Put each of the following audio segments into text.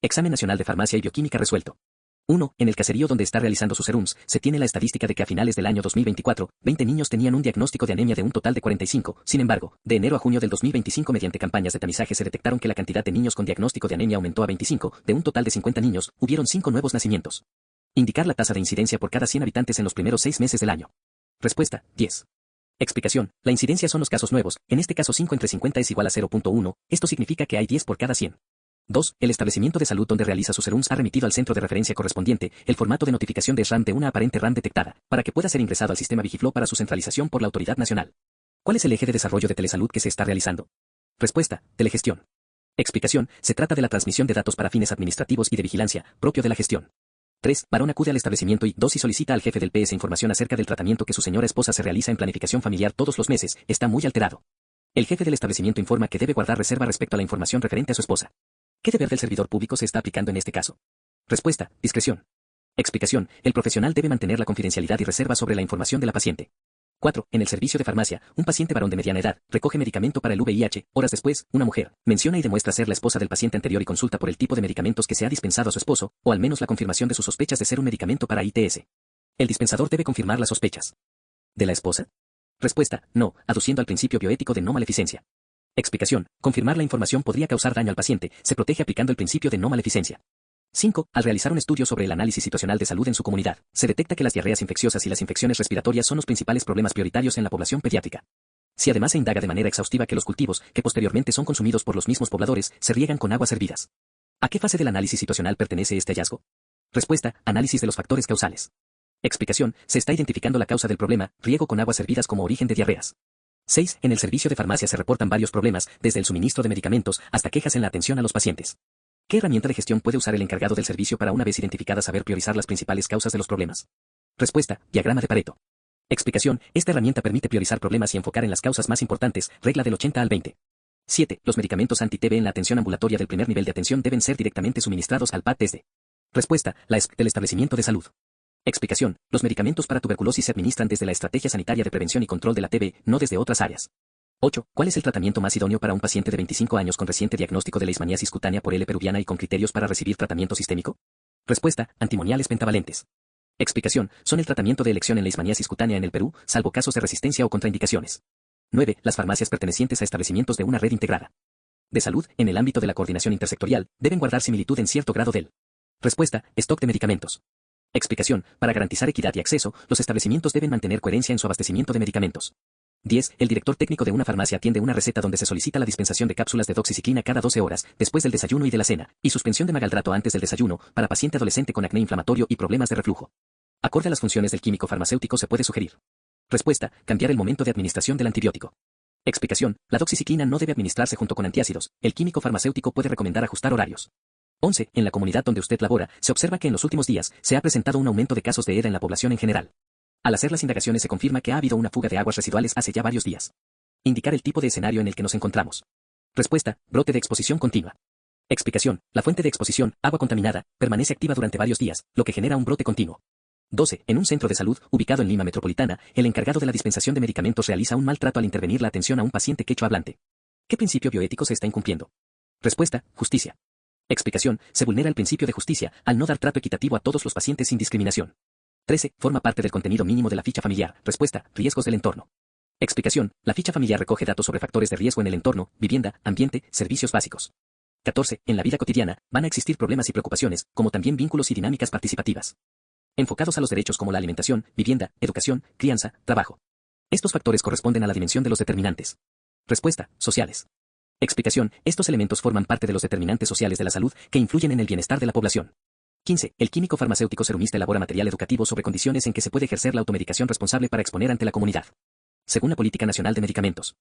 Examen Nacional de Farmacia y Bioquímica resuelto. 1. En el caserío donde está realizando sus serums, se tiene la estadística de que a finales del año 2024, 20 niños tenían un diagnóstico de anemia de un total de 45. Sin embargo, de enero a junio del 2025 mediante campañas de tamizaje se detectaron que la cantidad de niños con diagnóstico de anemia aumentó a 25. De un total de 50 niños, hubieron 5 nuevos nacimientos. Indicar la tasa de incidencia por cada 100 habitantes en los primeros 6 meses del año. Respuesta, 10. Explicación. La incidencia son los casos nuevos, en este caso 5 entre 50 es igual a 0.1, esto significa que hay 10 por cada 100. 2. El establecimiento de salud donde realiza sus serums ha remitido al centro de referencia correspondiente el formato de notificación de SRAM de una aparente RAM detectada, para que pueda ser ingresado al sistema Vigiflow para su centralización por la autoridad nacional. ¿Cuál es el eje de desarrollo de telesalud que se está realizando? Respuesta, telegestión. Explicación, se trata de la transmisión de datos para fines administrativos y de vigilancia, propio de la gestión. 3. Varón acude al establecimiento y 2. Y solicita al jefe del PS información acerca del tratamiento que su señora esposa se realiza en planificación familiar todos los meses, está muy alterado. El jefe del establecimiento informa que debe guardar reserva respecto a la información referente a su esposa. ¿Qué deber del servidor público se está aplicando en este caso? Respuesta, discreción. Explicación, el profesional debe mantener la confidencialidad y reserva sobre la información de la paciente. 4. En el servicio de farmacia, un paciente varón de mediana edad recoge medicamento para el VIH. Horas después, una mujer menciona y demuestra ser la esposa del paciente anterior y consulta por el tipo de medicamentos que se ha dispensado a su esposo, o al menos la confirmación de sus sospechas de ser un medicamento para ITS. El dispensador debe confirmar las sospechas. ¿De la esposa? Respuesta, no, aduciendo al principio bioético de no maleficencia. Explicación, confirmar la información podría causar daño al paciente, se protege aplicando el principio de no maleficencia. 5. Al realizar un estudio sobre el análisis situacional de salud en su comunidad, se detecta que las diarreas infecciosas y las infecciones respiratorias son los principales problemas prioritarios en la población pediátrica. Si además se indaga de manera exhaustiva que los cultivos, que posteriormente son consumidos por los mismos pobladores, se riegan con aguas hervidas. ¿A qué fase del análisis situacional pertenece este hallazgo? Respuesta, análisis de los factores causales. Explicación, se está identificando la causa del problema, riego con aguas hervidas como origen de diarreas. 6. En el servicio de farmacia se reportan varios problemas, desde el suministro de medicamentos hasta quejas en la atención a los pacientes. ¿Qué herramienta de gestión puede usar el encargado del servicio para una vez identificadas saber priorizar las principales causas de los problemas? Respuesta, diagrama de Pareto. Explicación, esta herramienta permite priorizar problemas y enfocar en las causas más importantes, regla del 80 al 20. 7. Los medicamentos anti-TB en la atención ambulatoria del primer nivel de atención deben ser directamente suministrados al PAT desde. Respuesta, la ESP del establecimiento de salud. Explicación, los medicamentos para tuberculosis se administran desde la estrategia sanitaria de prevención y control de la TB, no desde otras áreas. 8. ¿Cuál es el tratamiento más idóneo para un paciente de 25 años con reciente diagnóstico de leishmaniasis cutánea por L. peruviana y con criterios para recibir tratamiento sistémico? Respuesta, antimoniales pentavalentes. Explicación, son el tratamiento de elección en leishmaniasis cutánea en el Perú, salvo casos de resistencia o contraindicaciones. 9. Las farmacias pertenecientes a establecimientos de una red integrada de salud, en el ámbito de la coordinación intersectorial, deben guardar similitud en cierto grado del. Respuesta, stock de medicamentos. Explicación, para garantizar equidad y acceso, los establecimientos deben mantener coherencia en su abastecimiento de medicamentos. 10. El director técnico de una farmacia atiende una receta donde se solicita la dispensación de cápsulas de doxiciclina cada 12 horas, después del desayuno y de la cena, y suspensión de magaldrato antes del desayuno, para paciente adolescente con acné inflamatorio y problemas de reflujo. Acorde a las funciones del químico farmacéutico se puede sugerir. Respuesta, cambiar el momento de administración del antibiótico. Explicación, la doxiciclina no debe administrarse junto con antiácidos, el químico farmacéutico puede recomendar ajustar horarios. 11. En la comunidad donde usted labora, se observa que en los últimos días se ha presentado un aumento de casos de EDA en la población en general. Al hacer las indagaciones se confirma que ha habido una fuga de aguas residuales hace ya varios días. Indicar el tipo de escenario en el que nos encontramos. Respuesta, brote de exposición continua. Explicación, la fuente de exposición, agua contaminada, permanece activa durante varios días, lo que genera un brote continuo. 12. En un centro de salud, ubicado en Lima Metropolitana, el encargado de la dispensación de medicamentos realiza un maltrato al intervenir la atención a un paciente quechua hablante. ¿Qué principio bioético se está incumpliendo? Respuesta, justicia. Explicación, se vulnera el principio de justicia, al no dar trato equitativo a todos los pacientes sin discriminación. 13. Forma parte del contenido mínimo de la ficha familiar. Respuesta, riesgos del entorno. Explicación, la ficha familiar recoge datos sobre factores de riesgo en el entorno, vivienda, ambiente, servicios básicos. 14. En la vida cotidiana, van a existir problemas y preocupaciones, como también vínculos y dinámicas participativas. Enfocados a los derechos como la alimentación, vivienda, educación, crianza, trabajo. Estos factores corresponden a la dimensión de los determinantes. Respuesta, sociales. Explicación, estos elementos forman parte de los determinantes sociales de la salud que influyen en el bienestar de la población. 15. El químico farmacéutico serumista elabora material educativo sobre condiciones en que se puede ejercer la automedicación responsable para exponer ante la comunidad. Según la Política Nacional de Medicamentos.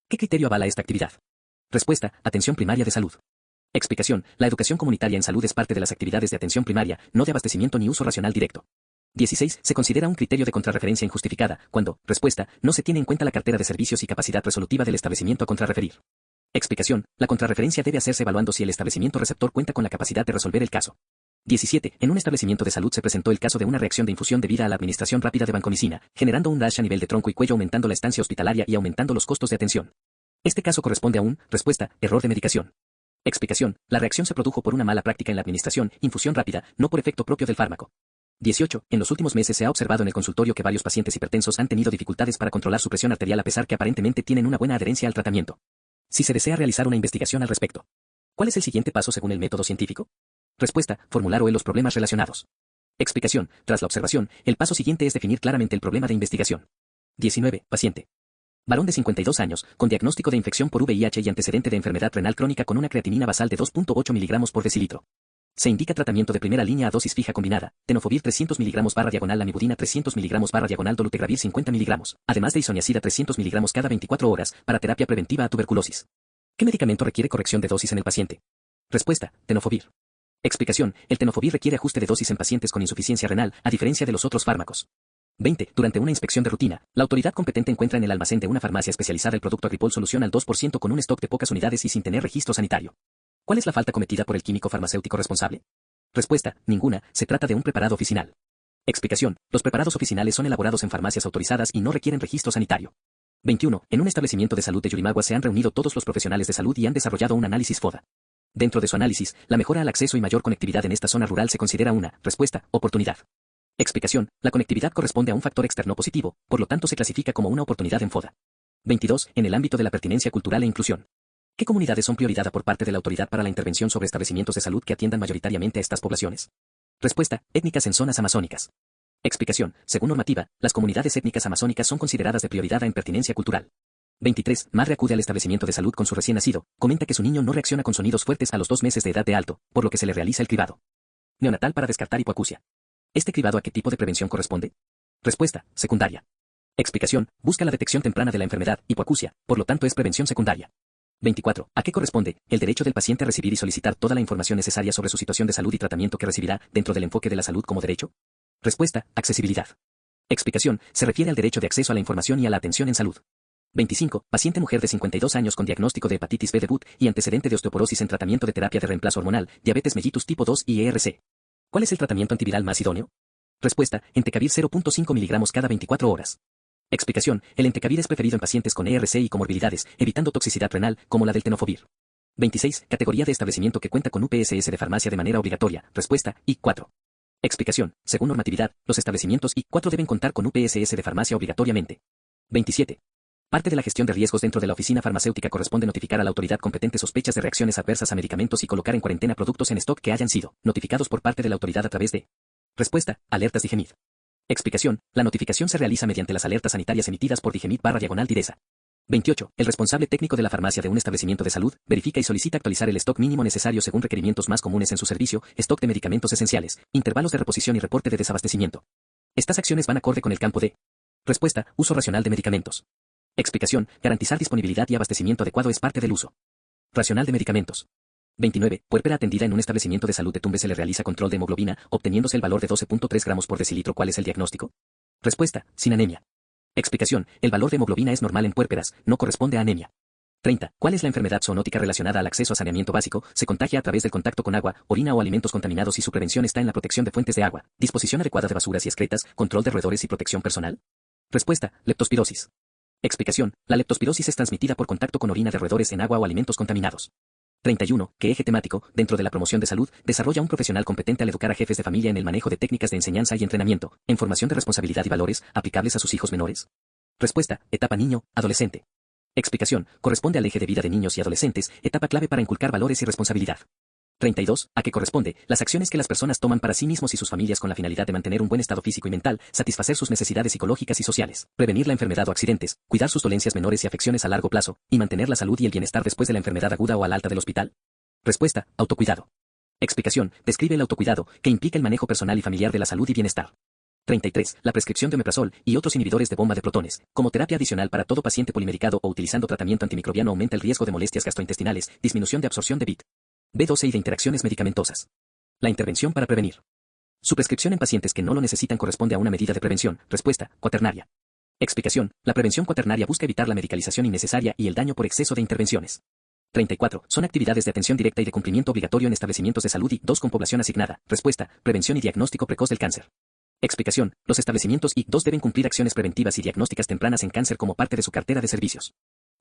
¿Qué criterio avala esta actividad? Respuesta, atención primaria de salud. Explicación, la educación comunitaria en salud es parte de las actividades de atención primaria, no de abastecimiento ni uso racional directo. 16. Se considera un criterio de contrarreferencia injustificada, cuando, respuesta, no se tiene en cuenta la cartera de servicios y capacidad resolutiva del establecimiento a contrarreferir. Explicación, la contrarreferencia debe hacerse evaluando si el establecimiento receptor cuenta con la capacidad de resolver el caso. 17. En un establecimiento de salud se presentó el caso de una reacción de infusión debida a la administración rápida de vancomicina, generando un rash a nivel de tronco y cuello, aumentando la estancia hospitalaria y aumentando los costos de atención. Este caso corresponde a un, respuesta, error de medicación. Explicación. La reacción se produjo por una mala práctica en la administración, infusión rápida, no por efecto propio del fármaco. 18. En los últimos meses se ha observado en el consultorio que varios pacientes hipertensos han tenido dificultades para controlar su presión arterial a pesar que aparentemente tienen una buena adherencia al tratamiento. Si se desea realizar una investigación al respecto. ¿Cuál es el siguiente paso según el método científico? Respuesta. Formular los problemas relacionados. Explicación. Tras la observación, el paso siguiente es definir claramente el problema de investigación. 19. Paciente. Varón de 52 años, con diagnóstico de infección por VIH y antecedente de enfermedad renal crónica con una creatinina basal de 2.8 mg por decilitro. Se indica tratamiento de primera línea a dosis fija combinada, tenofovir 300 mg/diagonal lamivudina 300 mg/diagonal dolutegravir 50 mg, además de isoniazida 300 mg cada 24 horas, para terapia preventiva a tuberculosis. ¿Qué medicamento requiere corrección de dosis en el paciente? Respuesta. Tenofovir. Explicación. El tenofovir requiere ajuste de dosis en pacientes con insuficiencia renal, a diferencia de los otros fármacos. 20. Durante una inspección de rutina, la autoridad competente encuentra en el almacén de una farmacia especializada el producto Agripol solución al 2% con un stock de pocas unidades y sin tener registro sanitario. ¿Cuál es la falta cometida por el químico farmacéutico responsable? Respuesta. Ninguna, se trata de un preparado oficinal. Explicación. Los preparados oficinales son elaborados en farmacias autorizadas y no requieren registro sanitario. 21. En un establecimiento de salud de Yurimaguas se han reunido todos los profesionales de salud y han desarrollado un análisis FODA. Dentro de su análisis, la mejora al acceso y mayor conectividad en esta zona rural se considera una respuesta, oportunidad. Explicación. La conectividad corresponde a un factor externo positivo, por lo tanto se clasifica como una oportunidad en FODA. 22. En el ámbito de la pertinencia cultural e inclusión. ¿Qué comunidades son prioridad por parte de la autoridad para la intervención sobre establecimientos de salud que atiendan mayoritariamente a estas poblaciones? Respuesta. Étnicas en zonas amazónicas. Explicación. Según normativa, las comunidades étnicas amazónicas son consideradas de prioridad en pertinencia cultural. 23. Madre acude al establecimiento de salud con su recién nacido, comenta que su niño no reacciona con sonidos fuertes a los 2 meses de edad de alto, por lo que se le realiza el cribado neonatal para descartar hipoacusia. ¿Este cribado a qué tipo de prevención corresponde? Respuesta. Secundaria. Explicación. Busca la detección temprana de la enfermedad, hipoacusia, por lo tanto es prevención secundaria. 24. ¿A qué corresponde el derecho del paciente a recibir y solicitar toda la información necesaria sobre su situación de salud y tratamiento que recibirá dentro del enfoque de la salud como derecho? Respuesta. Accesibilidad. Explicación. Se refiere al derecho de acceso a la información y a la atención en salud. 25. Paciente mujer de 52 años con diagnóstico de hepatitis B debut y antecedente de osteoporosis en tratamiento de terapia de reemplazo hormonal, diabetes mellitus tipo 2 y ERC. ¿Cuál es el tratamiento antiviral más idóneo? Respuesta. Entecavir 0.5 mg cada 24 horas. Explicación. El entecavir es preferido en pacientes con ERC y comorbilidades, evitando toxicidad renal, como la del tenofovir. 26. Categoría de establecimiento que cuenta con UPSS de farmacia de manera obligatoria. Respuesta. I4. Explicación. Según normatividad, los establecimientos I4 deben contar con UPSS de farmacia obligatoriamente. 27. Parte de la gestión de riesgos dentro de la oficina farmacéutica corresponde notificar a la autoridad competente sospechas de reacciones adversas a medicamentos y colocar en cuarentena productos en stock que hayan sido notificados por parte de la autoridad a través de. Respuesta. Alertas DIGEMID. Explicación. La notificación se realiza mediante las alertas sanitarias emitidas por DIGEMID/DIRESA. 28. El responsable técnico de la farmacia de un establecimiento de salud verifica y solicita actualizar el stock mínimo necesario según requerimientos más comunes en su servicio, stock de medicamentos esenciales, intervalos de reposición y reporte de desabastecimiento. Estas acciones van acorde con el campo de. Respuesta. Uso racional de medicamentos. Explicación. Garantizar disponibilidad y abastecimiento adecuado es parte del uso racional de medicamentos. 29. Puérpera atendida en un establecimiento de salud de Tumbes se le realiza control de hemoglobina, obteniéndose el valor de 12.3 gramos por decilitro. ¿Cuál es el diagnóstico? Respuesta. Sin anemia. Explicación. El valor de hemoglobina es normal en puérperas, no corresponde a anemia. 30. ¿Cuál es la enfermedad zoonótica relacionada al acceso a saneamiento básico? Se contagia a través del contacto con agua, orina o alimentos contaminados y su prevención está en la protección de fuentes de agua, disposición adecuada de basuras y excretas, control de roedores y protección personal. Respuesta. Leptospirosis. Explicación. La leptospirosis es transmitida por contacto con orina de roedores en agua o alimentos contaminados. 31. ¿Qué eje temático, dentro de la promoción de salud, desarrolla un profesional competente al educar a jefes de familia en el manejo de técnicas de enseñanza y entrenamiento, en formación de responsabilidad y valores, aplicables a sus hijos menores? Respuesta. Etapa niño, adolescente. Explicación. Corresponde al eje de vida de niños y adolescentes, etapa clave para inculcar valores y responsabilidad. 32. ¿A qué corresponde? Las acciones que las personas toman para sí mismos y sus familias con la finalidad de mantener un buen estado físico y mental, satisfacer sus necesidades psicológicas y sociales, prevenir la enfermedad o accidentes, cuidar sus dolencias menores y afecciones a largo plazo, y mantener la salud y el bienestar después de la enfermedad aguda o al alta del hospital. Respuesta. Autocuidado. Explicación. Describe el autocuidado, que implica el manejo personal y familiar de la salud y bienestar. 33. La prescripción de omeprazol y otros inhibidores de bomba de protones, como terapia adicional para todo paciente polimedicado o utilizando tratamiento antimicrobiano aumenta el riesgo de molestias gastrointestinales, disminución de absorción de B12 y de interacciones medicamentosas. La intervención para prevenir. Su prescripción en pacientes que no lo necesitan corresponde a una medida de prevención. Respuesta. Cuaternaria. Explicación. La prevención cuaternaria busca evitar la medicalización innecesaria y el daño por exceso de intervenciones. 34. Son actividades de atención directa y de cumplimiento obligatorio en establecimientos de salud y 2 con población asignada. Respuesta. Prevención y diagnóstico precoz del cáncer. Explicación. Los establecimientos I2 deben cumplir acciones preventivas y diagnósticas tempranas en cáncer como parte de su cartera de servicios.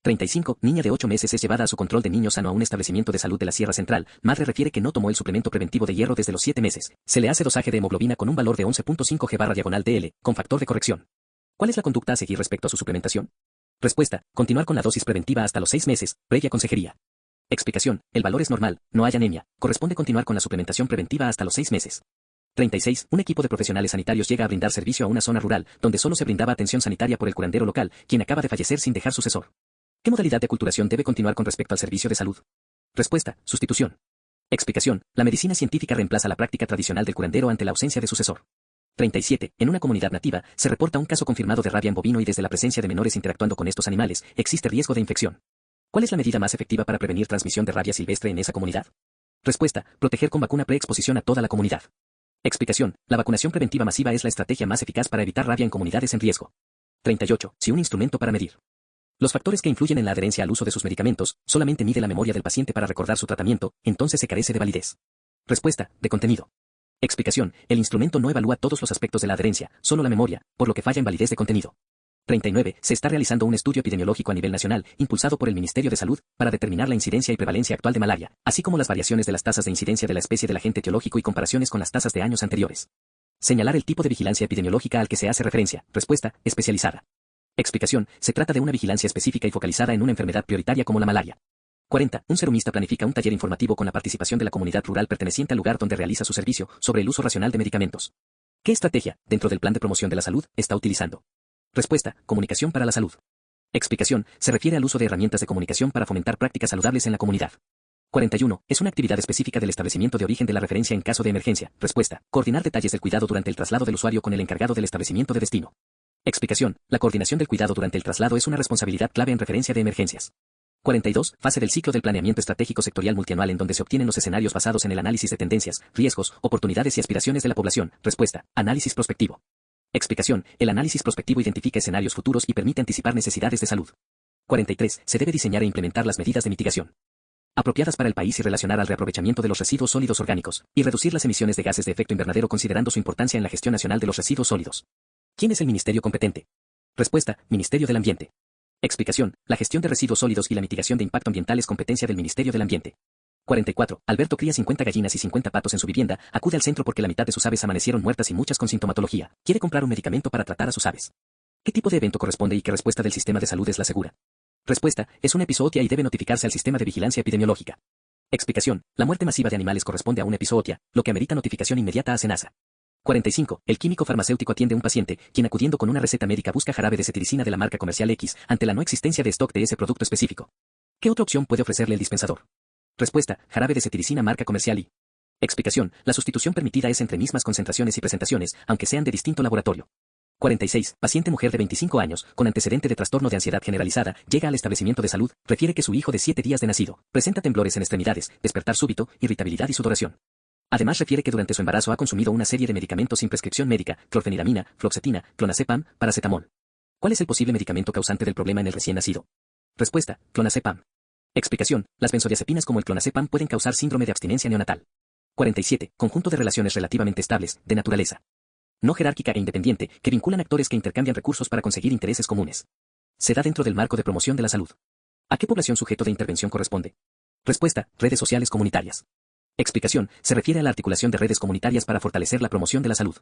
35. Niña de 8 meses es llevada a su control de niño sano a un establecimiento de salud de la Sierra Central. Madre refiere que no tomó el suplemento preventivo de hierro desde los 7 meses. Se le hace dosaje de hemoglobina con un valor de 11.5 G/DL, con factor de corrección. ¿Cuál es la conducta a seguir respecto a su suplementación? Respuesta. Continuar con la dosis preventiva hasta los 6 meses, previa consejería. Explicación. El valor es normal, no hay anemia. Corresponde continuar con la suplementación preventiva hasta los 6 meses. 36. Un equipo de profesionales sanitarios llega a brindar servicio a una zona rural, donde solo se brindaba atención sanitaria por el curandero local, quien acaba de fallecer sin dejar sucesor. ¿Qué modalidad de aculturación debe continuar con respecto al servicio de salud? Respuesta. Sustitución. Explicación. La medicina científica reemplaza la práctica tradicional del curandero ante la ausencia de sucesor. 37. En una comunidad nativa, se reporta un caso confirmado de rabia en bovino y desde la presencia de menores interactuando con estos animales, existe riesgo de infección. ¿Cuál es la medida más efectiva para prevenir transmisión de rabia silvestre en esa comunidad? Respuesta. Proteger con vacuna preexposición a toda la comunidad. Explicación. La vacunación preventiva masiva es la estrategia más eficaz para evitar rabia en comunidades en riesgo. 38. Si un instrumento para medir los factores que influyen en la adherencia al uso de sus medicamentos solamente mide la memoria del paciente para recordar su tratamiento, entonces se carece de validez. Respuesta. De contenido. Explicación. El instrumento no evalúa todos los aspectos de la adherencia, solo la memoria, por lo que falla en validez de contenido. 39. Se está realizando un estudio epidemiológico a nivel nacional, impulsado por el Ministerio de Salud, para determinar la incidencia y prevalencia actual de malaria, así como las variaciones de las tasas de incidencia de la especie del agente etiológico y comparaciones con las tasas de años anteriores. Señalar el tipo de vigilancia epidemiológica al que se hace referencia. Respuesta. Especializada. Explicación. Se trata de una vigilancia específica y focalizada en una enfermedad prioritaria como la malaria. 40. Un serumista planifica un taller informativo con la participación de la comunidad rural perteneciente al lugar donde realiza su servicio, sobre el uso racional de medicamentos. ¿Qué estrategia, dentro del plan de promoción de la salud, está utilizando? Respuesta. Comunicación para la salud. Explicación. Se refiere al uso de herramientas de comunicación para fomentar prácticas saludables en la comunidad. 41. Es una actividad específica del establecimiento de origen de la referencia en caso de emergencia. Respuesta. Coordinar detalles del cuidado durante el traslado del usuario con el encargado del establecimiento de destino. Explicación. La coordinación del cuidado durante el traslado es una responsabilidad clave en referencia de emergencias. 42. Fase del ciclo del planeamiento estratégico sectorial multianual en donde se obtienen los escenarios basados en el análisis de tendencias, riesgos, oportunidades y aspiraciones de la población. Respuesta. Análisis prospectivo. Explicación. El análisis prospectivo identifica escenarios futuros y permite anticipar necesidades de salud. 43. Se debe diseñar e implementar las medidas de mitigación apropiadas para el país y relacionar al reaprovechamiento de los residuos sólidos orgánicos, y reducir las emisiones de gases de efecto invernadero considerando su importancia en la gestión nacional de los residuos sólidos. ¿Quién es el ministerio competente? Respuesta. Ministerio del Ambiente. Explicación. La gestión de residuos sólidos y la mitigación de impacto ambiental es competencia del Ministerio del Ambiente. 44. Alberto cría 50 gallinas y 50 patos en su vivienda, acude al centro porque la mitad de sus aves amanecieron muertas y muchas con sintomatología. Quiere comprar un medicamento para tratar a sus aves. ¿Qué tipo de evento corresponde y qué respuesta del sistema de salud es la segura? Respuesta. Es una epizootia y debe notificarse al sistema de vigilancia epidemiológica. Explicación. La muerte masiva de animales corresponde a una epizootia, lo que amerita notificación inmediata a SENASA. 45. El químico farmacéutico atiende a un paciente, quien acudiendo con una receta médica busca jarabe de cetiricina de la marca comercial X, ante la no existencia de stock de ese producto específico. ¿Qué otra opción puede ofrecerle el dispensador? Respuesta. Jarabe de cetiricina marca comercial Y. Explicación. La sustitución permitida es entre mismas concentraciones y presentaciones, aunque sean de distinto laboratorio. 46. Paciente mujer de 25 años, con antecedente de trastorno de ansiedad generalizada, llega al establecimiento de salud, refiere que su hijo de 7 días de nacido, presenta temblores en extremidades, despertar súbito, irritabilidad y sudoración. Además refiere que durante su embarazo ha consumido una serie de medicamentos sin prescripción médica, clorfenidamina, fluoxetina, clonazepam, paracetamol. ¿Cuál es el posible medicamento causante del problema en el recién nacido? Respuesta. Clonazepam. Explicación. Las benzodiazepinas como el clonazepam pueden causar síndrome de abstinencia neonatal. 47. Conjunto de relaciones relativamente estables, de naturaleza no jerárquica e independiente, que vinculan actores que intercambian recursos para conseguir intereses comunes. Se da dentro del marco de promoción de la salud. ¿A qué población sujeto de intervención corresponde? Respuesta. Redes sociales comunitarias. Explicación. Se refiere a la articulación de redes comunitarias para fortalecer la promoción de la salud.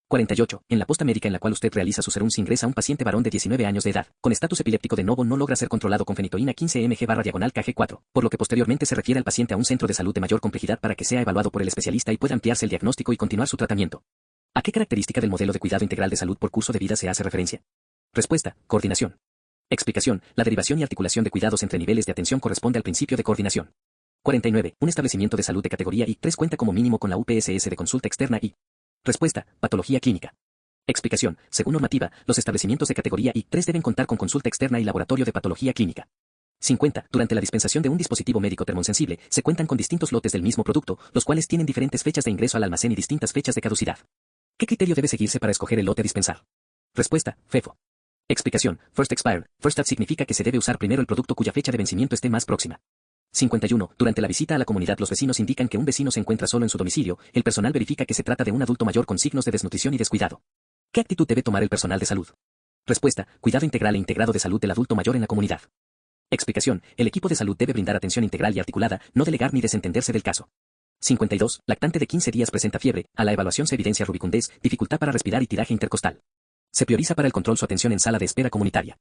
48. En la posta médica en la cual usted realiza su serums ingresa un paciente varón de 19 años de edad, con estatus epiléptico de novo no logra ser controlado con fenitoína 15 mg/kg4, por lo que posteriormente se refiere al paciente a un centro de salud de mayor complejidad para que sea evaluado por el especialista y pueda ampliarse el diagnóstico y continuar su tratamiento. ¿A qué característica del modelo de cuidado integral de salud por curso de vida se hace referencia? Respuesta. Coordinación. Explicación. La derivación y articulación de cuidados entre niveles de atención corresponde al principio de coordinación. 49. Un establecimiento de salud de categoría I3 cuenta como mínimo con la UPSS de consulta externa I. Respuesta. Patología clínica. Explicación. Según normativa, los establecimientos de categoría I3 deben contar con consulta externa y laboratorio de patología clínica. 50. Durante la dispensación de un dispositivo médico termosensible, se cuentan con distintos lotes del mismo producto, los cuales tienen diferentes fechas de ingreso al almacén y distintas fechas de caducidad. ¿Qué criterio debe seguirse para escoger el lote a dispensar? Respuesta. FEFO. Explicación. First Expire. First Out significa que se debe usar primero el producto cuya fecha de vencimiento esté más próxima. 51. Durante la visita a la comunidad los vecinos indican que un vecino se encuentra solo en su domicilio, el personal verifica que se trata de un adulto mayor con signos de desnutrición y descuidado. ¿Qué actitud debe tomar el personal de salud? Respuesta. Cuidado integral e integrado de salud del adulto mayor en la comunidad. Explicación. El equipo de salud debe brindar atención integral y articulada, no delegar ni desentenderse del caso. 52. Lactante de 15 días presenta fiebre, a la evaluación se evidencia rubicundez, dificultad para respirar y tiraje intercostal. Se prioriza para el control su atención en sala de espera comunitaria.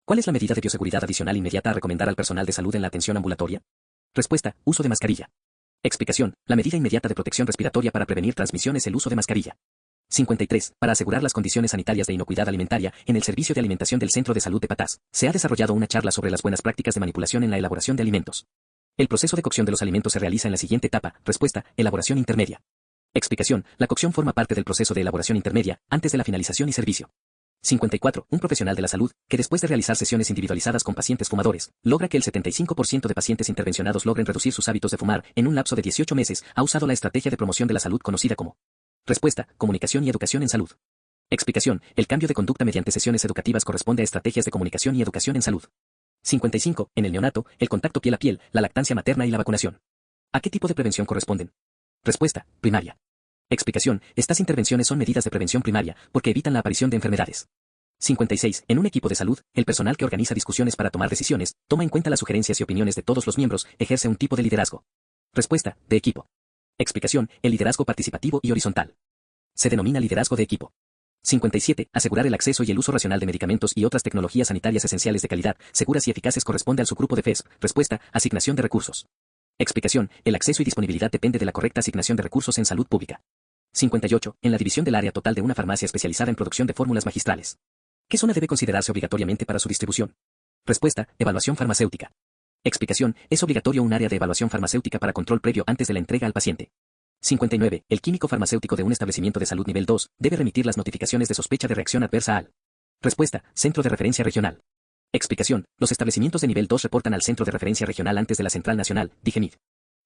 ¿Cuál es la medida de bioseguridad adicional inmediata a recomendar al personal de salud en la atención ambulatoria? Respuesta. Uso de mascarilla. Explicación. La medida inmediata de protección respiratoria para prevenir transmisión es el uso de mascarilla. 53. Para asegurar las condiciones sanitarias de inocuidad alimentaria, en el servicio de alimentación del Centro de Salud de Patás, se ha desarrollado una charla sobre las buenas prácticas de manipulación en la elaboración de alimentos. El proceso de cocción de los alimentos se realiza en la siguiente etapa. Respuesta. Elaboración intermedia. Explicación. La cocción forma parte del proceso de elaboración intermedia, antes de la finalización y servicio. 54. Un profesional de la salud, que después de realizar sesiones individualizadas con pacientes fumadores, logra que el 75% de pacientes intervencionados logren reducir sus hábitos de fumar en un lapso de 18 meses, ha usado la estrategia de promoción de la salud conocida como. Respuesta. Comunicación y educación en salud. Explicación. El cambio de conducta mediante sesiones educativas corresponde a estrategias de comunicación y educación en salud. 55. En el neonato, el contacto piel a piel, la lactancia materna y la vacunación. ¿A qué tipo de prevención corresponden? Respuesta. Primaria. Explicación. Estas intervenciones son medidas de prevención primaria, porque evitan la aparición de enfermedades. 56. En un equipo de salud, el personal que organiza discusiones para tomar decisiones, toma en cuenta las sugerencias y opiniones de todos los miembros, ejerce un tipo de liderazgo. Respuesta. De equipo. Explicación. El liderazgo participativo y horizontal. Se denomina liderazgo de equipo. 57. Asegurar el acceso y el uso racional de medicamentos y otras tecnologías sanitarias esenciales de calidad, seguras y eficaces corresponde al subgrupo de FESP. Respuesta. Asignación de recursos. Explicación. El acceso y disponibilidad depende de la correcta asignación de recursos en salud pública. 58. En la división del área total de una farmacia especializada en producción de fórmulas magistrales. ¿Qué zona debe considerarse obligatoriamente para su distribución? Respuesta. Evaluación farmacéutica. Explicación. Es obligatorio un área de evaluación farmacéutica para control previo antes de la entrega al paciente. 59. El químico farmacéutico de un establecimiento de salud nivel 2 debe remitir las notificaciones de sospecha de reacción adversa al. Respuesta. Centro de referencia regional. Explicación. Los establecimientos de nivel 2 reportan al Centro de Referencia Regional antes de la Central Nacional, DIGEMID.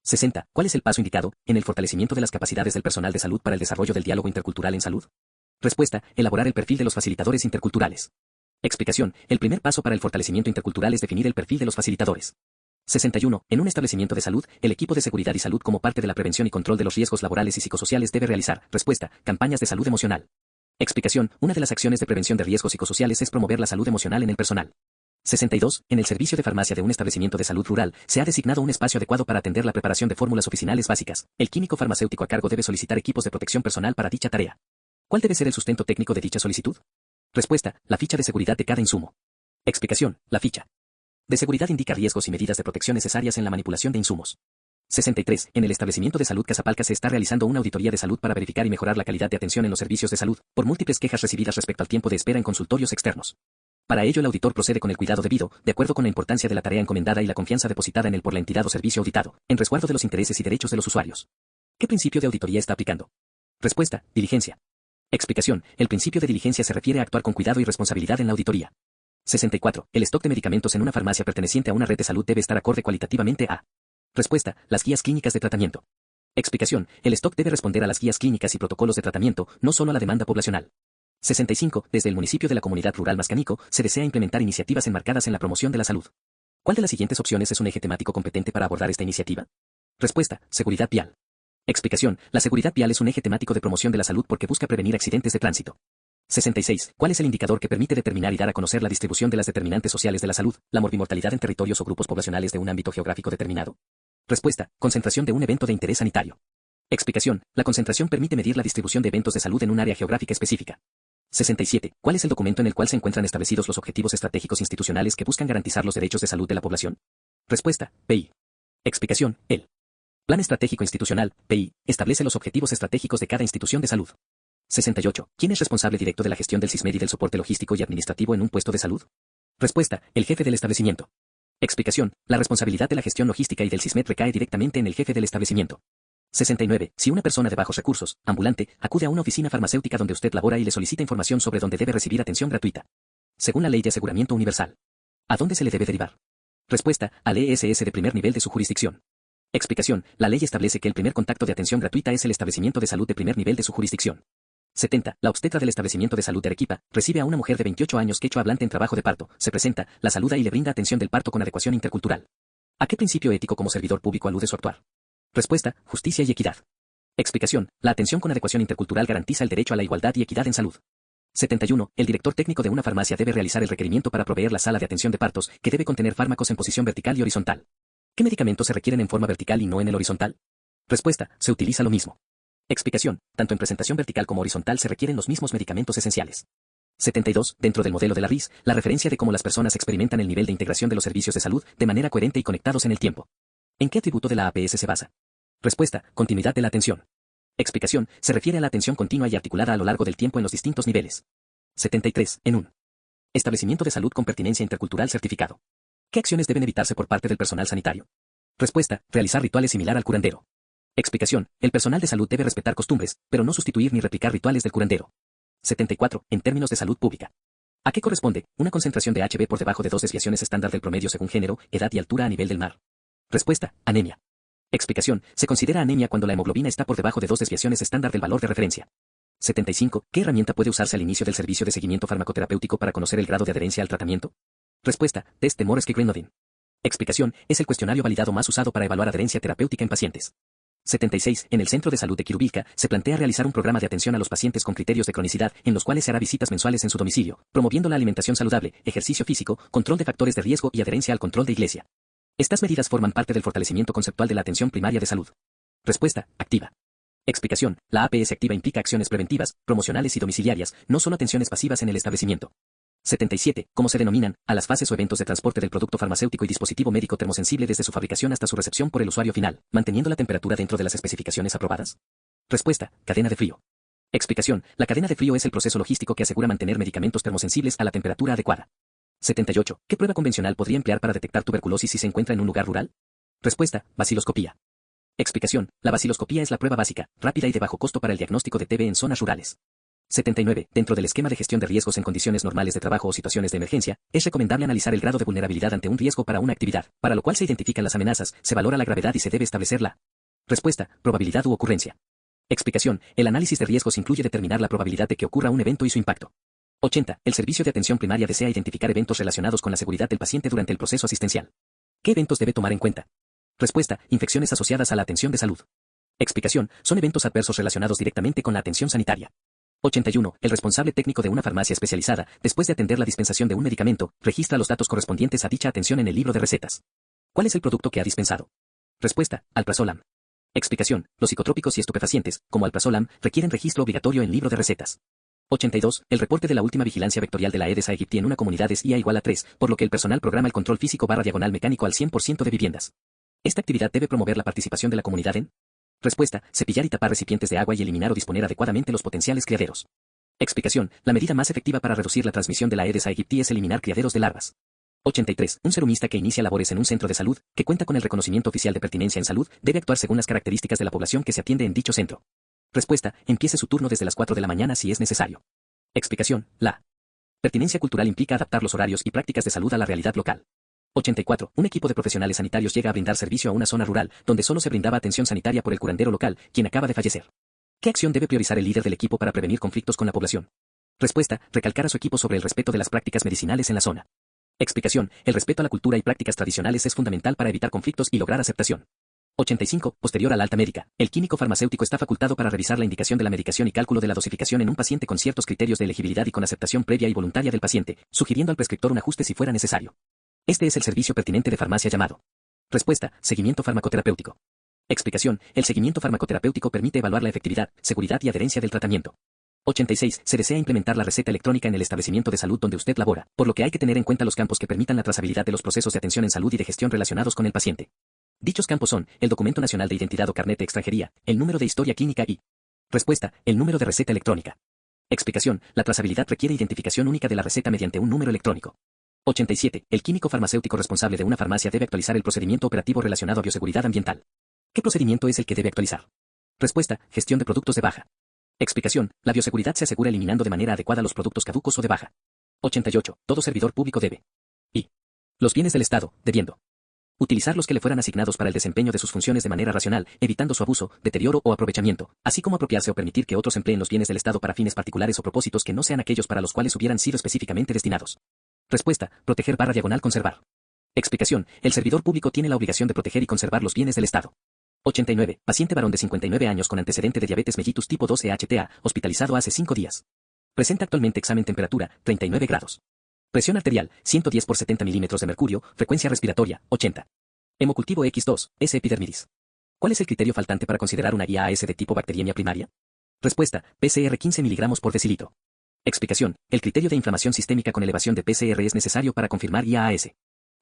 60. ¿Cuál es el paso indicado en el fortalecimiento de las capacidades del personal de salud para el desarrollo del diálogo intercultural en salud? Respuesta. Elaborar el perfil de los facilitadores interculturales. Explicación. El primer paso para el fortalecimiento intercultural es definir el perfil de los facilitadores. 61. En un establecimiento de salud, el equipo de seguridad y salud como parte de la prevención y control de los riesgos laborales y psicosociales debe realizar. Respuesta. Campañas de salud emocional. Explicación. Una de las acciones de prevención de riesgos psicosociales es promover la salud emocional en el personal. 62. En el servicio de farmacia de un establecimiento de salud rural, se ha designado un espacio adecuado para atender la preparación de fórmulas oficinales básicas. El químico farmacéutico a cargo debe solicitar equipos de protección personal para dicha tarea. ¿Cuál debe ser el sustento técnico de dicha solicitud? Respuesta. La ficha de seguridad de cada insumo. Explicación. La ficha de seguridad indica riesgos y medidas de protección necesarias en la manipulación de insumos. 63. En el establecimiento de salud Casapalca se está realizando una auditoría de salud para verificar y mejorar la calidad de atención en los servicios de salud, por múltiples quejas recibidas respecto al tiempo de espera en consultorios externos. Para ello el auditor procede con el cuidado debido, de acuerdo con la importancia de la tarea encomendada y la confianza depositada en él por la entidad o servicio auditado, en resguardo de los intereses y derechos de los usuarios. ¿Qué principio de auditoría está aplicando? Respuesta. Diligencia. Explicación. El principio de diligencia se refiere a actuar con cuidado y responsabilidad en la auditoría. 64. El stock de medicamentos en una farmacia perteneciente a una red de salud debe estar acorde cualitativamente a. Respuesta. Las guías clínicas de tratamiento. Explicación. El stock debe responder a las guías clínicas y protocolos de tratamiento, no solo a la demanda poblacional. 65. Desde el municipio de la comunidad rural Mascanico, se desea implementar iniciativas enmarcadas en la promoción de la salud. ¿Cuál de las siguientes opciones es un eje temático competente para abordar esta iniciativa? Respuesta. Seguridad vial. Explicación. La seguridad vial es un eje temático de promoción de la salud porque busca prevenir accidentes de tránsito. 66. ¿Cuál es el indicador que permite determinar y dar a conocer la distribución de las determinantes sociales de la salud, la morbimortalidad en territorios o grupos poblacionales de un ámbito geográfico determinado? Respuesta. Concentración de un evento de interés sanitario. Explicación. La concentración permite medir la distribución de eventos de salud en un área geográfica específica. 67. ¿Cuál es el documento en el cual se encuentran establecidos los objetivos estratégicos institucionales que buscan garantizar los derechos de salud de la población? Respuesta. PI. Explicación. El Plan Estratégico Institucional, PI, establece los objetivos estratégicos de cada institución de salud. 68. ¿Quién es responsable directo de la gestión del SISMED y del soporte logístico y administrativo en un puesto de salud? Respuesta. El jefe del establecimiento. Explicación. La responsabilidad de la gestión logística y del SISMED recae directamente en el jefe del establecimiento. 69. Si una persona de bajos recursos, ambulante, acude a una oficina farmacéutica donde usted labora y le solicita información sobre dónde debe recibir atención gratuita. Según la Ley de Aseguramiento Universal. ¿A dónde se le debe derivar? Respuesta. Al ESS de primer nivel de su jurisdicción. Explicación. La ley establece que el primer contacto de atención gratuita es el establecimiento de salud de primer nivel de su jurisdicción. 70. La obstetra del establecimiento de salud de Arequipa recibe a una mujer de 28 años quechua hablante en trabajo de parto, se presenta, la saluda y le brinda atención del parto con adecuación intercultural. ¿A qué principio ético como servidor público alude su actuar? Respuesta. Justicia y equidad. Explicación. La atención con adecuación intercultural garantiza el derecho a la igualdad y equidad en salud. 71. El director técnico de una farmacia debe realizar el requerimiento para proveer la sala de atención de partos, que debe contener fármacos en posición vertical y horizontal. ¿Qué medicamentos se requieren en forma vertical y no en el horizontal? Respuesta. Se utiliza lo mismo. Explicación. Tanto en presentación vertical como horizontal se requieren los mismos medicamentos esenciales. 72. Dentro del modelo de la RIS, la referencia de cómo las personas experimentan el nivel de integración de los servicios de salud de manera coherente y conectados en el tiempo. ¿En qué atributo de la APS se basa? Respuesta. Continuidad de la atención. Explicación. Se refiere a la atención continua y articulada a lo largo del tiempo en los distintos niveles. 73. En un establecimiento de salud con pertinencia intercultural certificado. ¿Qué acciones deben evitarse por parte del personal sanitario? Respuesta. Realizar rituales similar al curandero. Explicación. El personal de salud debe respetar costumbres, pero no sustituir ni replicar rituales del curandero. 74. En términos de salud pública. ¿A qué corresponde una concentración de Hb por debajo de 2 desviaciones estándar del promedio según género, edad y altura a nivel del mar? Respuesta. Anemia. Explicación. Se considera anemia cuando la hemoglobina está por debajo de 2 desviaciones estándar del valor de referencia. 75. ¿Qué herramienta puede usarse al inicio del servicio de seguimiento farmacoterapéutico para conocer el grado de adherencia al tratamiento? Respuesta. Test de Moresky-Greenodin. Explicación. Es el cuestionario validado más usado para evaluar adherencia terapéutica en pacientes. 76. En el Centro de Salud de Quirubilca, se plantea realizar un programa de atención a los pacientes con criterios de cronicidad, en los cuales se hará visitas mensuales en su domicilio, promoviendo la alimentación saludable, ejercicio físico, control de factores de riesgo y adherencia al control de iglesia. Estas medidas forman parte del fortalecimiento conceptual de la atención primaria de salud. Respuesta. Activa. Explicación. La APS activa implica acciones preventivas, promocionales y domiciliarias, no solo atenciones pasivas en el establecimiento. 77. ¿Cómo se denominan a las fases o eventos de transporte del producto farmacéutico y dispositivo médico termosensible desde su fabricación hasta su recepción por el usuario final, manteniendo la temperatura dentro de las especificaciones aprobadas? Respuesta. Cadena de frío. Explicación. La cadena de frío es el proceso logístico que asegura mantener medicamentos termosensibles a la temperatura adecuada. 78. ¿Qué prueba convencional podría emplear para detectar tuberculosis si se encuentra en un lugar rural? Respuesta. Baciloscopía. Explicación. La baciloscopía es la prueba básica, rápida y de bajo costo para el diagnóstico de TB en zonas rurales. 79. Dentro del esquema de gestión de riesgos en condiciones normales de trabajo o situaciones de emergencia, es recomendable analizar el grado de vulnerabilidad ante un riesgo para una actividad, para lo cual se identifican las amenazas, se valora la gravedad y se debe establecer la respuesta, probabilidad u ocurrencia. Explicación. El análisis de riesgos incluye determinar la probabilidad de que ocurra un evento y su impacto. 80. El servicio de atención primaria desea identificar eventos relacionados con la seguridad del paciente durante el proceso asistencial. ¿Qué eventos debe tomar en cuenta? Respuesta. Infecciones asociadas a la atención de salud. Explicación. Son eventos adversos relacionados directamente con la atención sanitaria. 81. El responsable técnico de una farmacia especializada, después de atender la dispensación de un medicamento, registra los datos correspondientes a dicha atención en el libro de recetas. ¿Cuál es el producto que ha dispensado? Respuesta. Alprazolam. Explicación. Los psicotrópicos y estupefacientes, como alprazolam, requieren registro obligatorio en libro de recetas. 82. El reporte de la última vigilancia vectorial de la Aedes aegypti en una comunidad es IA igual a 3, por lo que el personal programa el control físico / mecánico al 100% de viviendas. ¿Esta actividad debe promover la participación de la comunidad en? Respuesta. Cepillar y tapar recipientes de agua y eliminar o disponer adecuadamente los potenciales criaderos. Explicación. La medida más efectiva para reducir la transmisión de la Aedes aegypti es eliminar criaderos de larvas. 83. Un serumista que inicia labores en un centro de salud, que cuenta con el reconocimiento oficial de pertinencia en salud, debe actuar según las características de la población que se atiende en dicho centro. Respuesta. Empiece su turno desde las 4 de la mañana si es necesario. Explicación. La pertinencia cultural implica adaptar los horarios y prácticas de salud a la realidad local. 84. Un equipo de profesionales sanitarios llega a brindar servicio a una zona rural, donde solo se brindaba atención sanitaria por el curandero local, quien acaba de fallecer. ¿Qué acción debe priorizar el líder del equipo para prevenir conflictos con la población? Respuesta. Recalcar a su equipo sobre el respeto de las prácticas medicinales en la zona. Explicación. El respeto a la cultura y prácticas tradicionales es fundamental para evitar conflictos y lograr aceptación. 85. Posterior a la alta médica, el químico farmacéutico está facultado para revisar la indicación de la medicación y cálculo de la dosificación en un paciente con ciertos criterios de elegibilidad y con aceptación previa y voluntaria del paciente, sugiriendo al prescriptor un ajuste si fuera necesario. Este es el servicio pertinente de farmacia llamado. Respuesta. Seguimiento farmacoterapéutico. Explicación. El seguimiento farmacoterapéutico permite evaluar la efectividad, seguridad y adherencia del tratamiento. 86. Se desea implementar la receta electrónica en el establecimiento de salud donde usted labora, por lo que hay que tener en cuenta los campos que permitan la trazabilidad de los procesos de atención en salud y de gestión relacionados con el paciente. Dichos campos son el documento nacional de identidad o carnet de extranjería, el número de historia clínica y respuesta, el número de receta electrónica. Explicación. La trazabilidad requiere identificación única de la receta mediante un número electrónico. 87. El químico farmacéutico responsable de una farmacia debe actualizar el procedimiento operativo relacionado a bioseguridad ambiental. ¿Qué procedimiento es el que debe actualizar? Respuesta. Gestión de productos de baja. Explicación. La bioseguridad se asegura eliminando de manera adecuada los productos caducos o de baja. 88. Todo servidor público debe. Y los bienes del Estado, debiendo utilizar los que le fueran asignados para el desempeño de sus funciones de manera racional, evitando su abuso, deterioro o aprovechamiento, así como apropiarse o permitir que otros empleen los bienes del Estado para fines particulares o propósitos que no sean aquellos para los cuales hubieran sido específicamente destinados. Respuesta. Proteger / conservar. Explicación. El servidor público tiene la obligación de proteger y conservar los bienes del Estado. 89. Paciente varón de 59 años con antecedente de diabetes mellitus tipo 2 EHTA, hospitalizado hace 5 días. Presenta actualmente examen temperatura, 39 grados. Presión arterial, 110 por 70 milímetros de mercurio, frecuencia respiratoria, 80. Hemocultivo X2, S. epidermidis. ¿Cuál es el criterio faltante para considerar una IAS de tipo bacteriemia primaria? Respuesta, PCR 15 miligramos por decilitro. Explicación, el criterio de inflamación sistémica con elevación de PCR es necesario para confirmar IAS.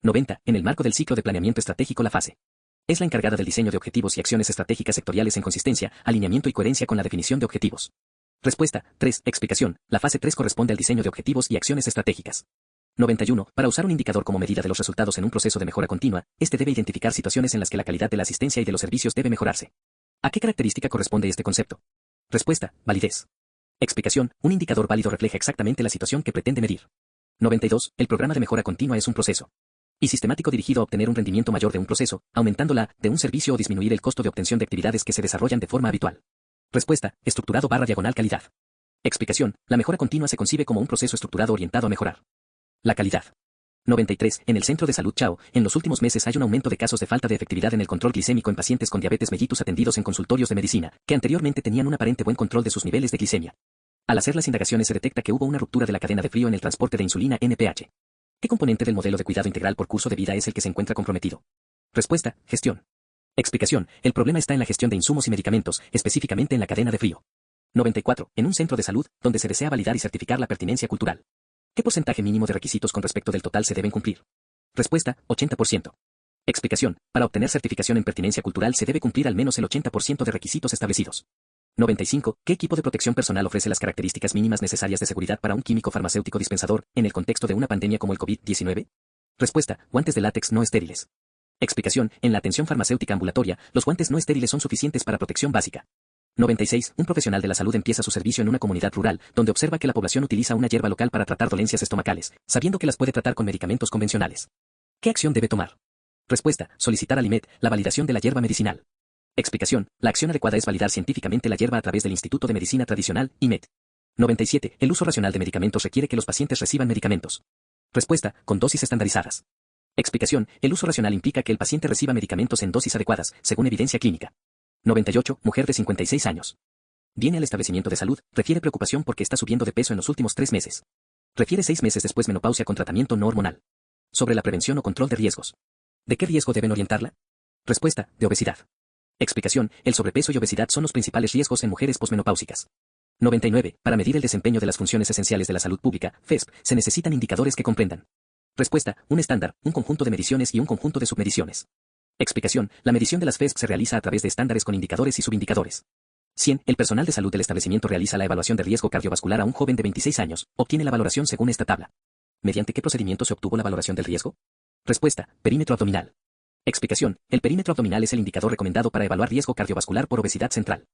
90. En el marco del ciclo de planeamiento estratégico la fase es la encargada del diseño de objetivos y acciones estratégicas sectoriales en consistencia, alineamiento y coherencia con la definición de objetivos. Respuesta, 3. Explicación, la fase 3 corresponde al diseño de objetivos y acciones estratégicas. 91. Para usar un indicador como medida de los resultados en un proceso de mejora continua, este debe identificar situaciones en las que la calidad de la asistencia y de los servicios debe mejorarse. ¿A qué característica corresponde este concepto? Respuesta, validez. Explicación, un indicador válido refleja exactamente la situación que pretende medir. 92. El programa de mejora continua es un proceso y sistemático dirigido a obtener un rendimiento mayor de un proceso, aumentándola, de un servicio o disminuir el costo de obtención de actividades que se desarrollan de forma habitual. Respuesta, estructurado / calidad. Explicación, la mejora continua se concibe como un proceso estructurado orientado a mejorar la calidad. 93. En el Centro de Salud Chao, en los últimos meses hay un aumento de casos de falta de efectividad en el control glicémico en pacientes con diabetes mellitus atendidos en consultorios de medicina, que anteriormente tenían un aparente buen control de sus niveles de glicemia. Al hacer las indagaciones se detecta que hubo una ruptura de la cadena de frío en el transporte de insulina NPH. ¿Qué componente del modelo de cuidado integral por curso de vida es el que se encuentra comprometido? Respuesta, gestión. Explicación, el problema está en la gestión de insumos y medicamentos, específicamente en la cadena de frío. 94. En un centro de salud, donde se desea validar y certificar la pertinencia cultural. ¿Qué porcentaje mínimo de requisitos con respecto del total se deben cumplir? Respuesta, 80%. Explicación, para obtener certificación en pertinencia cultural se debe cumplir al menos el 80% de requisitos establecidos. 95. ¿Qué equipo de protección personal ofrece las características mínimas necesarias de seguridad para un químico farmacéutico dispensador, en el contexto de una pandemia como el COVID-19? Respuesta, guantes de látex no estériles. Explicación, en la atención farmacéutica ambulatoria, los guantes no estériles son suficientes para protección básica. 96. Un profesional de la salud empieza su servicio en una comunidad rural, donde observa que la población utiliza una hierba local para tratar dolencias estomacales, sabiendo que las puede tratar con medicamentos convencionales. ¿Qué acción debe tomar? Respuesta, solicitar al IMED la validación de la hierba medicinal. Explicación, la acción adecuada es validar científicamente la hierba a través del Instituto de Medicina Tradicional, IMED. 97. El uso racional de medicamentos requiere que los pacientes reciban medicamentos. Respuesta, con dosis estandarizadas. Explicación, el uso racional implica que el paciente reciba medicamentos en dosis adecuadas, según evidencia clínica. 98. Mujer de 56 años. Viene al establecimiento de salud, refiere preocupación porque está subiendo de peso en los últimos 3 meses. Refiere 6 meses después menopausia con tratamiento no hormonal. Sobre la prevención o control de riesgos. ¿De qué riesgo deben orientarla? Respuesta, de obesidad. Explicación, el sobrepeso y obesidad son los principales riesgos en mujeres posmenopáusicas. 99. Para medir el desempeño de las funciones esenciales de la salud pública, FESP, se necesitan indicadores que comprendan. Respuesta, un estándar, un conjunto de mediciones y un conjunto de submediciones. Explicación, la medición de las FESP se realiza a través de estándares con indicadores y subindicadores. 100. El personal de salud del establecimiento realiza la evaluación de riesgo cardiovascular a un joven de 26 años, obtiene la valoración según esta tabla. ¿Mediante qué procedimiento se obtuvo la valoración del riesgo? Respuesta, perímetro abdominal. Explicación, el perímetro abdominal es el indicador recomendado para evaluar riesgo cardiovascular por obesidad central.